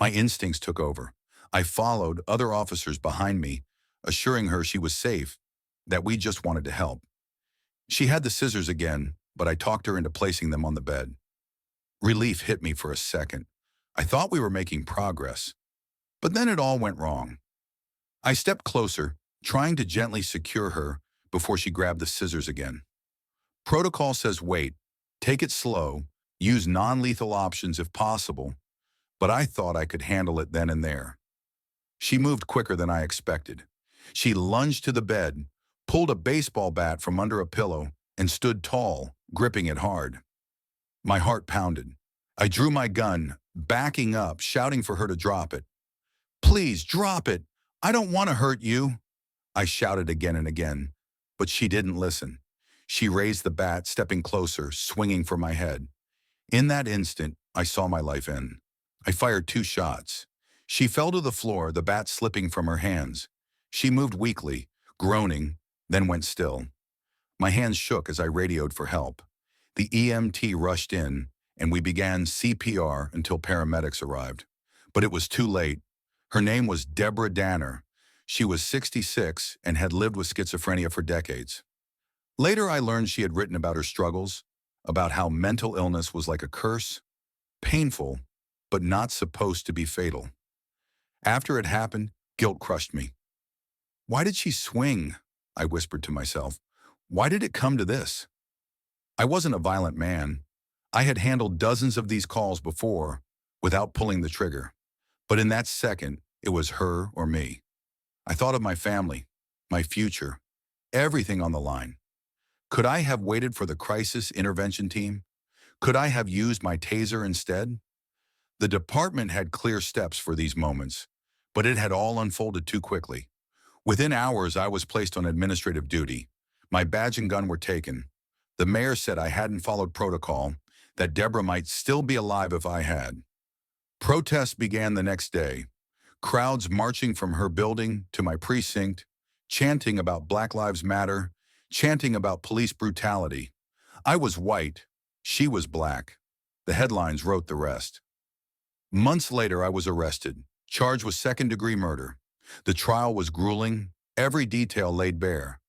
My instincts took over. I followed, other officers behind me, assuring her she was safe, that we just wanted to help. She had the scissors again, but I talked her into placing them on the bed. Relief hit me for a second. I thought we were making progress, but then it all went wrong. I stepped closer, trying to gently secure her before she grabbed the scissors again. Protocol says wait, take it slow, use non-lethal options if possible, but I thought I could handle it then and there. She moved quicker than I expected. She lunged to the bed, pulled a baseball bat from under a pillow, and stood tall, gripping it hard. My heart pounded. I drew my gun, backing up, shouting for her to drop it. "Please, drop it! I don't want to hurt you!" I shouted again and again, but she didn't listen. She raised the bat, stepping closer, swinging for my head. In that instant, I saw my life end. I fired 2 shots. She fell to the floor, the bat slipping from her hands. She moved weakly, groaning, then went still. My hands shook as I radioed for help. The EMT rushed in, and we began CPR until paramedics arrived. But it was too late. Her name was Deborah Danner. She was 66 and had lived with schizophrenia for decades. Later, I learned she had written about her struggles, about how mental illness was like a curse, painful, but not supposed to be fatal. After it happened, guilt crushed me. Why did she swing? I whispered to myself. Why did it come to this? I wasn't a violent man. I had handled dozens of these calls before without pulling the trigger. But in that second, it was her or me. I thought of my family, my future, everything on the line. Could I have waited for the crisis intervention team? Could I have used my taser instead? The department had clear steps for these moments, but it had all unfolded too quickly. Within hours, I was placed on administrative duty. My badge and gun were taken. The mayor said I hadn't followed protocol, that Deborah might still be alive if I had. Protests began the next day. Crowds marching from her building to my precinct, chanting about Black Lives Matter, chanting about police brutality. I was white, she was black. The headlines wrote the rest. Months later, I was arrested, charged with second-degree murder. The trial was grueling, every detail laid bare.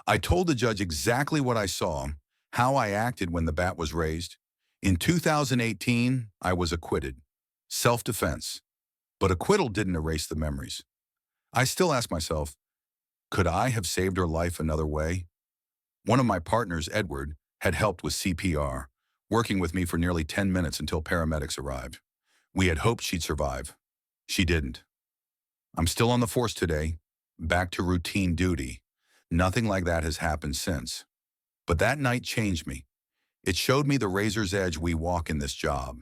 I told the judge exactly what I saw, how I acted when the bat was raised. In 2018, I was acquitted. Self-defense. But acquittal didn't erase the memories. I still ask myself, could I have saved her life another way? One of my partners, Edward, had helped with CPR, working with me for nearly 10 minutes until paramedics arrived. We had hoped she'd survive. She didn't. I'm still on the force today, back to routine duty. Nothing like that has happened since. But that night changed me. It showed me the razor's edge we walk in this job,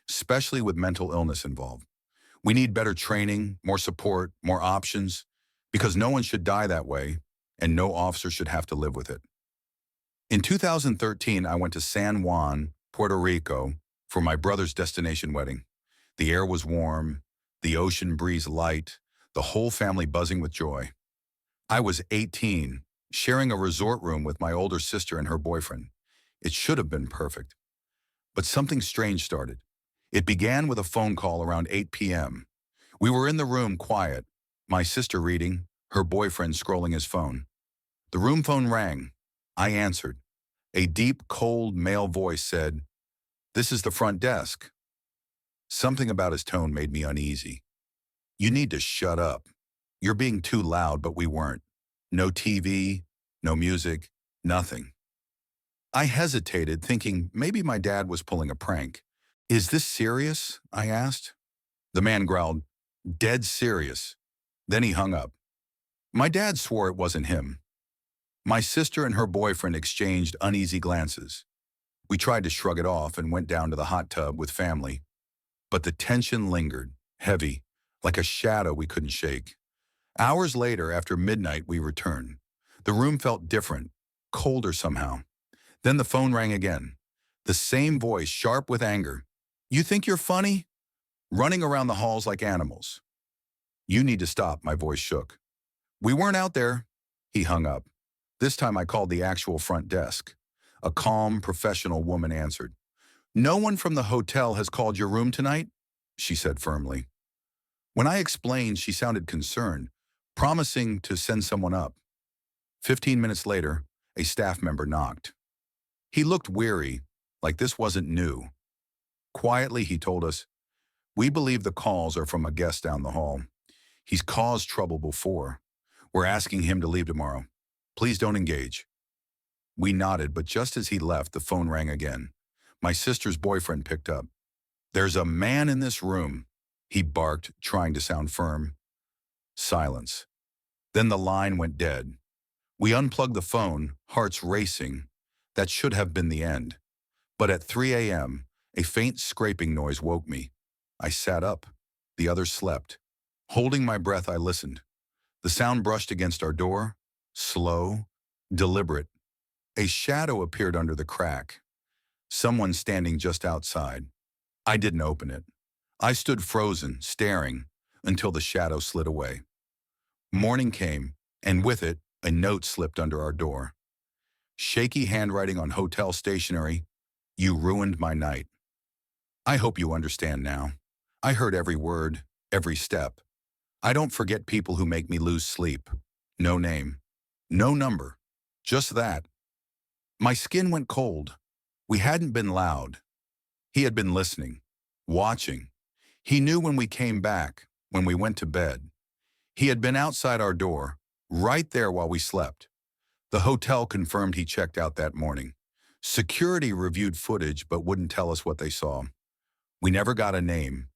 especially with mental illness involved. We need better training, more support, more options, because no one should die that way, and no officer should have to live with it. In 2013, I went to San Juan, Puerto Rico, for my brother's destination wedding. The air was warm, the ocean breeze light, the whole family buzzing with joy. I was 18, sharing a resort room with my older sister and her boyfriend. It should have been perfect. But something strange started. It began with a phone call around 8 p.m. We were in the room quiet, my sister reading, her boyfriend scrolling his phone. The room phone rang. I answered. A deep, cold male voice said, "This is the front desk." Something about his tone made me uneasy. "You need to shut up. You're being too loud," but we weren't. No TV, no music, nothing. I hesitated, thinking maybe my dad was pulling a prank. "Is this serious?" I asked. The man growled, "Dead serious." Then he hung up. My dad swore it wasn't him. My sister and her boyfriend exchanged uneasy glances. We tried to shrug it off and went down to the hot tub with family. But the tension lingered, heavy, like a shadow we couldn't shake. Hours later, after midnight, we returned. The room felt different, colder somehow. Then the phone rang again. The same voice, sharp with anger. "You think you're funny?" Running around the halls like animals. "You need to stop," my voice shook. "We weren't out there." He hung up. This time I called the actual front desk. A calm, professional woman answered. "No one from the hotel has called your room tonight," she said firmly. When I explained, she sounded concerned, promising to send someone up. 15 minutes later, a staff member knocked. He looked weary, like this wasn't new. Quietly, he told us, "We believe the calls are from a guest down the hall. He's caused trouble before. We're asking him to leave tomorrow. Please don't engage." We nodded, but just as he left, the phone rang again. My sister's boyfriend picked up. "There's a man in this room," he barked, trying to sound firm. Silence. Then the line went dead. We unplugged the phone, hearts racing. That should have been the end. But at 3 a.m., a faint scraping noise woke me. I sat up. The others slept. Holding my breath, I listened. The sound brushed against our door, slow, deliberate. A shadow appeared under the crack. Someone standing just outside. I didn't open it. I stood frozen, staring, until the shadow slid away. Morning came, and with it, a note slipped under our door. Shaky handwriting on hotel stationery. "You ruined my night. I hope you understand now. I heard every word, every step. I don't forget people who make me lose sleep. No name. No number. Just that." My skin went cold. We hadn't been loud. He had been listening, watching. He knew when we came back, when we went to bed. He had been outside our door, right there while we slept. The hotel confirmed he checked out that morning. Security reviewed footage but wouldn't tell us what they saw. We never got a name,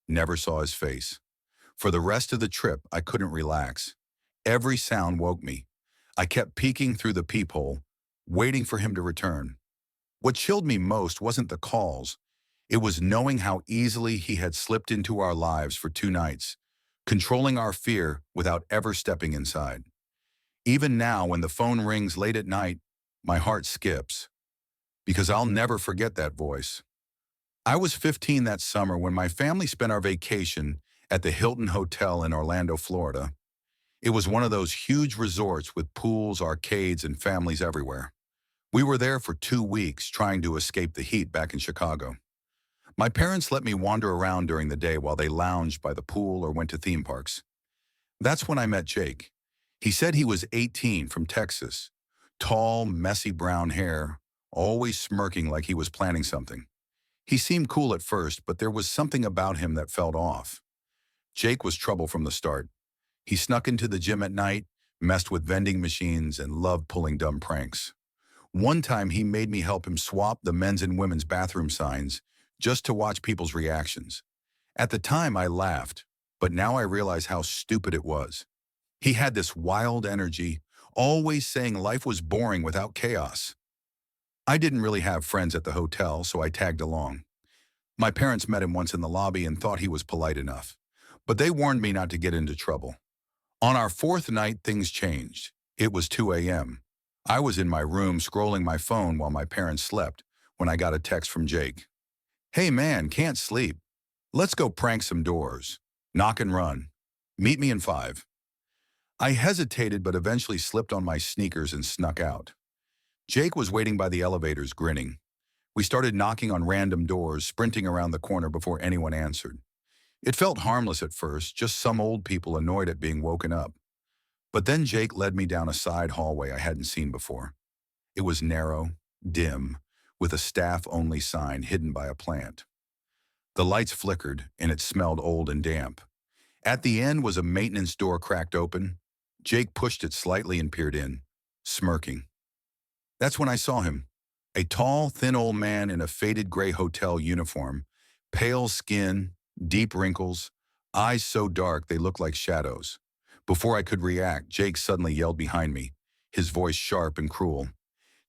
never saw his face. For the rest of the trip, I couldn't relax. Every sound woke me. I kept peeking through the peephole, waiting for him to return. What chilled me most wasn't the calls. It was knowing how easily he had slipped into our lives for 2 nights, controlling our fear without ever stepping inside. Even now, when the phone rings late at night, my heart skips. Because I'll never forget that voice. I was 15 that summer when my family spent our vacation at the Hilton Hotel in Orlando, Florida. It was one of those huge resorts with pools, arcades, and families everywhere. We were there for 2 weeks trying to escape the heat back in Chicago. My parents let me wander around during the day while they lounged by the pool or went to theme parks. That's when I met Jake. He said he was 18 from Texas. Tall, messy brown hair, always smirking like he was planning something. He seemed cool at first, but there was something about him that felt off. Jake was trouble from the start. He snuck into the gym at night, messed with vending machines, and loved pulling dumb pranks. One time he made me help him swap the men's and women's bathroom signs just to watch people's reactions. At the time I laughed, but now I realize how stupid it was. He had this wild energy, always saying life was boring without chaos. I didn't really have friends at the hotel, so I tagged along. My parents met him once in the lobby and thought he was polite enough, but they warned me not to get into trouble. On our fourth night, things changed. It was 2 a.m. I was in my room scrolling my phone while my parents slept when I got a text from Jake. "Hey man, can't sleep. Let's go prank some doors. Knock and run. Meet me in 5." I hesitated but eventually slipped on my sneakers and snuck out. Jake was waiting by the elevators, grinning. We started knocking on random doors, sprinting around the corner before anyone answered. It felt harmless at first, just some old people annoyed at being woken up. But then Jake led me down a side hallway I hadn't seen before. It was narrow, dim, with a staff-only sign hidden by a plant. The lights flickered, and it smelled old and damp. At the end was a maintenance door cracked open. Jake pushed it slightly and peered in, smirking. That's when I saw him. A tall, thin old man in a faded gray hotel uniform, pale skin, deep wrinkles, eyes so dark they looked like shadows. Before I could react, Jake suddenly yelled behind me, his voice sharp and cruel.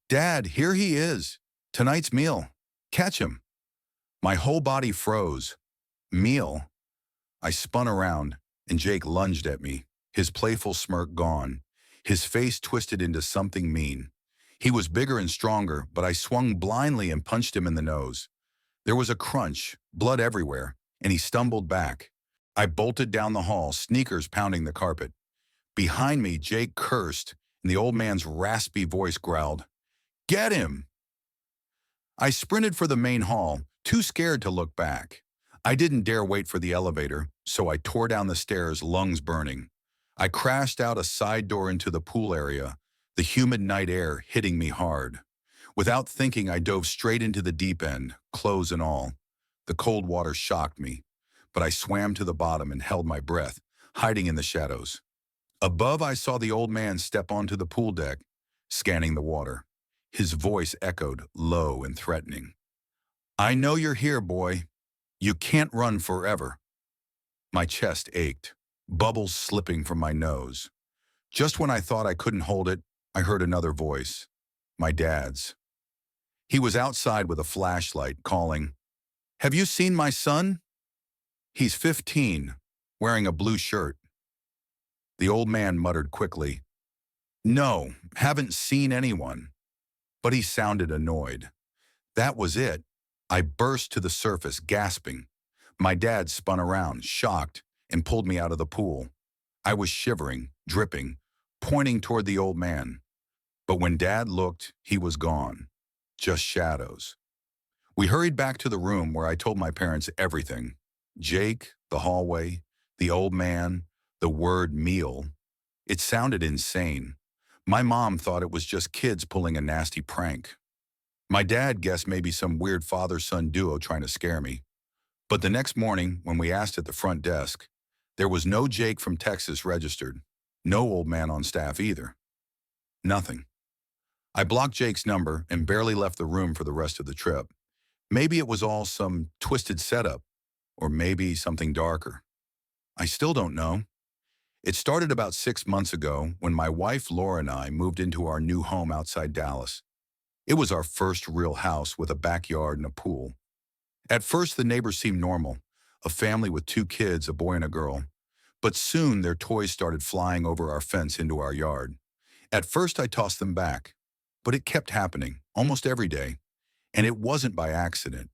"Dad, here he is. Tonight's meal. Catch him." My whole body froze. Meal? I spun around, and Jake lunged at me, his playful smirk gone, his face twisted into something mean. He was bigger and stronger, but I swung blindly and punched him in the nose. There was a crunch, blood everywhere, and he stumbled back. I bolted down the hall, sneakers pounding the carpet. Behind me, Jake cursed, and the old man's raspy voice growled, "Get him!" I sprinted for the main hall, too scared to look back. I didn't dare wait for the elevator, so I tore down the stairs, lungs burning. I crashed out a side door into the pool area, the humid night air hitting me hard. Without thinking, I dove straight into the deep end, clothes and all. The cold water shocked me, but I swam to the bottom and held my breath, hiding in the shadows. Above, I saw the old man step onto the pool deck, scanning the water. His voice echoed, low and threatening. "I know you're here, boy. You can't run forever." My chest ached, bubbles slipping from my nose. Just when I thought I couldn't hold it, I heard another voice, my dad's. He was outside with a flashlight, calling, "Have you seen my son? He's 15, wearing a blue shirt." The old man muttered quickly, "No, haven't seen anyone." But he sounded annoyed. That was it. I burst to the surface, gasping. My dad spun around, shocked, and pulled me out of the pool. I was shivering, dripping, pointing toward the old man. But when Dad looked, he was gone. Just shadows. We hurried back to the room where I told my parents everything. Jake, the hallway, the old man, the word meal. It sounded insane. My mom thought it was just kids pulling a nasty prank. My dad guessed maybe some weird father-son duo trying to scare me. But the next morning, when we asked at the front desk, there was no Jake from Texas registered. No old man on staff either. Nothing. I blocked Jake's number and barely left the room for the rest of the trip. Maybe it was all some twisted setup, or maybe something darker. I still don't know. It started about 6 months ago when my wife Laura and I moved into our new home outside Dallas. It was our first real house with a backyard and a pool. At first, the neighbors seemed normal, a family with 2 kids, a boy and a girl. But soon their toys started flying over our fence into our yard. At first I tossed them back, but it kept happening, almost every day, and it wasn't by accident.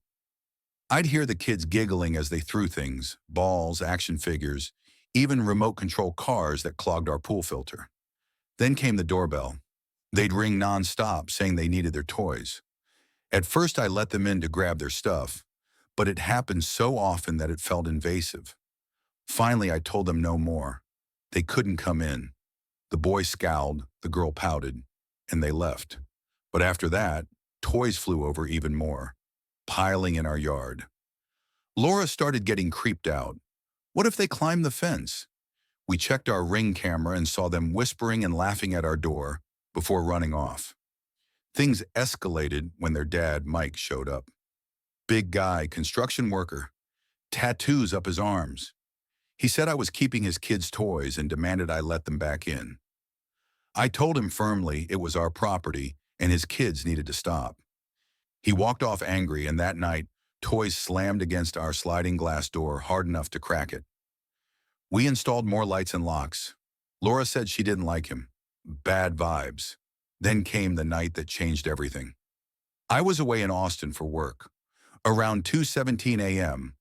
I'd hear the kids giggling as they threw things, balls, action figures, even remote control cars that clogged our pool filter. Then came the doorbell. They'd ring nonstop saying they needed their toys. At first I let them in to grab their stuff, but it happened so often that it felt invasive. Finally, I told them no more. They couldn't come in. The boy scowled, the girl pouted, and they left. But after that, toys flew over even more, piling in our yard. Laura started getting creeped out. What if they climbed the fence? We checked our Ring camera and saw them whispering and laughing at our door before running off. Things escalated when their dad, Mike, showed up. Big guy, construction worker, tattoos up his arms. He said I was keeping his kids' toys and demanded I let them back in. I told him firmly it was our property and his kids needed to stop. He walked off angry, and that night, toys slammed against our sliding glass door hard enough to crack it. We installed more lights and locks. Laura said she didn't like him. Bad vibes. Then came the night that changed everything. I was away in Austin for work. Around 2:17 a.m.,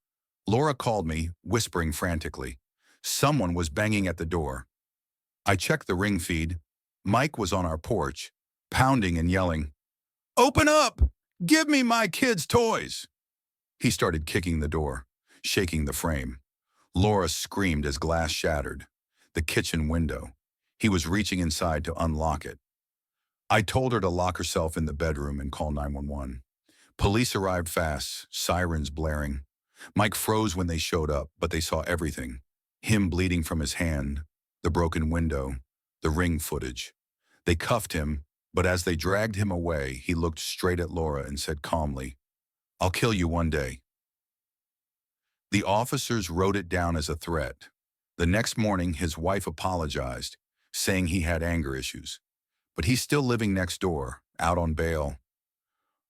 Laura called me, whispering frantically. Someone was banging at the door. I checked the Ring feed. Mike was on our porch, pounding and yelling, "Open up! Give me my kids' toys!" He started kicking the door, shaking the frame. Laura screamed as glass shattered. The kitchen window. He was reaching inside to unlock it. I told her to lock herself in the bedroom and call 911. Police arrived fast, sirens blaring. Mike froze when they showed up, but they saw everything. Him bleeding from his hand, the broken window, the Ring footage. They cuffed him, but as they dragged him away, he looked straight at Laura and said calmly, "I'll kill you one day." The officers wrote it down as a threat. The next morning, his wife apologized, saying he had anger issues. But he's still living next door, out on bail.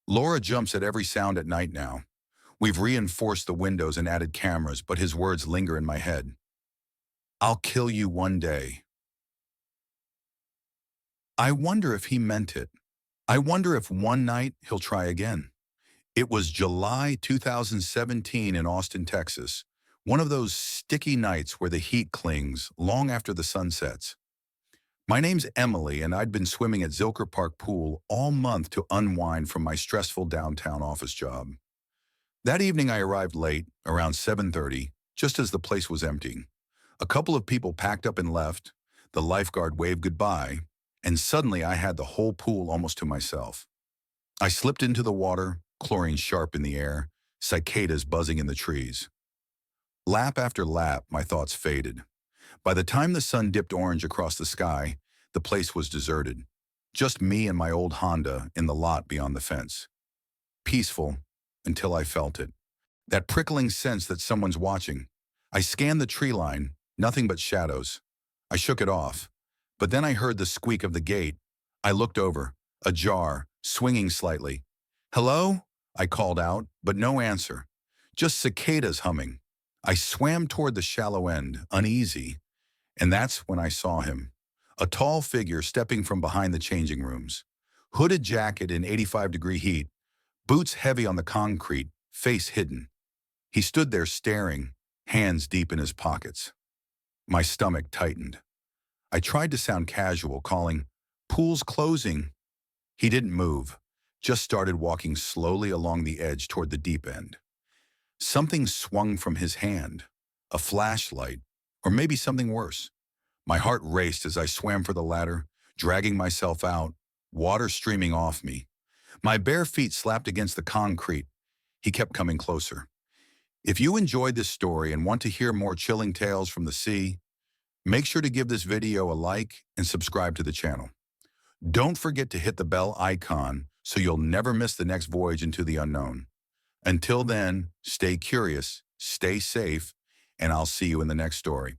Laura jumps at every sound at night now. We've reinforced the windows and added cameras, but his words linger in my head. "I'll kill you one day." I wonder if he meant it. I wonder if one night he'll try again. It was July 2017 in Austin, Texas, one of those sticky nights where the heat clings long after the sun sets. My name's Emily, and I'd been swimming at Zilker Park Pool all month to unwind from my stressful downtown office job. That evening I arrived late, around 7:30, just as the place was emptying. A couple of people packed up and left, the lifeguard waved goodbye, and suddenly I had the whole pool almost to myself. I slipped into the water, chlorine sharp in the air, cicadas buzzing in the trees. Lap after lap, my thoughts faded. By the time the sun dipped orange across the sky, the place was deserted. Just me and my old Honda in the lot beyond the fence. Peaceful, until I felt it. That prickling sense that someone's watching. I scanned the tree line, nothing but shadows. I shook it off. But then I heard the squeak of the gate. I looked over, ajar, swinging slightly. "Hello?" I called out, but no answer. Just cicadas humming. I swam toward the shallow end, uneasy, and that's when I saw him. A tall figure stepping from behind the changing rooms. Hooded jacket in 85-degree heat, boots heavy on the concrete, face hidden. He stood there staring, hands deep in his pockets. My stomach tightened. I tried to sound casual, calling, "Pool's closing." He didn't move, just started walking slowly along the edge toward the deep end. Something swung from his hand, a flashlight, or maybe something worse. My heart raced as I swam for the ladder, dragging myself out, water streaming off me. My bare feet slapped against the concrete. He kept coming closer. If you enjoyed this story and want to hear more chilling tales from the sea, make sure to give this video a like and subscribe to the channel. Don't forget to hit the bell icon so you'll never miss the next voyage into the unknown. Until then, stay curious, stay safe, and I'll see you in the next story.